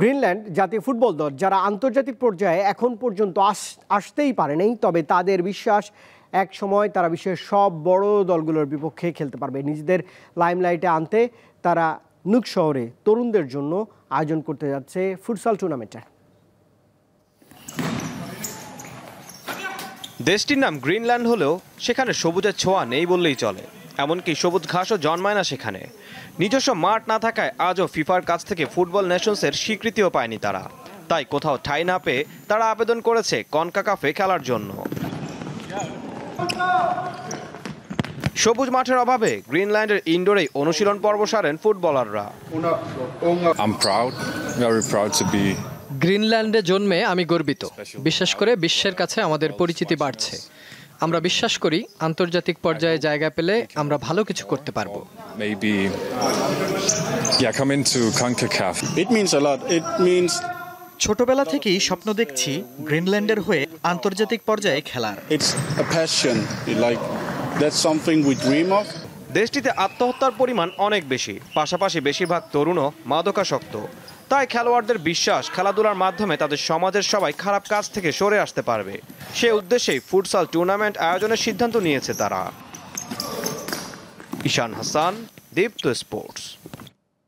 Greenland জাতীয় football দল যারা আন্তর্জাতিক পর্যায়ে এখন পর্যন্ত আসতেই পারেনি, তবে তাদের বিশ্বাস এক সময় তারা বিশ্বের সব বড় দলগুলোর বিপক্ষে খেলতে পারবে। নিজেদের লাইমলাইটে আনতে তারা নুক শহরে তরুণদের জন্য আয়োজন করতে যাচ্ছে ফুটসাল টুর্নামেন্টের। দেশটির নাম গ্রিনল্যান্ড হলেও সেখানে সবুজের ছোঁয়া নেই বললেই চলে। এমনকি সবুজ ঘাসও জন্মায় না সেখানে। নিজস্ব মাঠ না থাকায় আজও ফিফার কাছ থেকে ফুটবল নেশনসের স্বীকৃতিও পায়নি তারা। তাই কোথাও ঠাঁই না পেয়ে তারা আবেদন করেছে কনকাকাফে খেলার জন্য। সবুজ মাঠের অভাবে গ্রিনল্যান্ডের ইনডোরেই অনুশীলন পর্ব সারেন ফুটবলাররা। গ্রিনল্যান্ডে জন্মে আমি গর্বিত। বিশেষ করে বিশ্বের কাছে আমাদের পরিচিতি বাড়ছে। আমরা বিশ্বাস করি আন্তর্জাতিক পর্যায়ে জায়গা পেলে আমরা ভালো কিছু করতে পারবো। ছোটবেলা থেকেই স্বপ্ন দেখছি গ্রিনল্যান্ডের হয়ে আন্তর্জাতিক পর্যায়ে খেলার। দেশটিতে আত্মহত্যার পরিমাণ অনেক বেশি, পাশাপাশি বেশিরভাগ তরুণও মাদকাসক্ত। তাই খেলোয়াড়দের বিশ্বাস খেলাধুলার মাধ্যমে তাদের সমাজের সবাই খারাপ কাজ থেকে সরে আসতে পারবে। সে উদ্দেশ্যেই ফুটসাল টুর্নামেন্ট আয়োজনের সিদ্ধান্ত নিয়েছে তারা। ঈশান হাসান, দীপ্ত স্পোর্টস।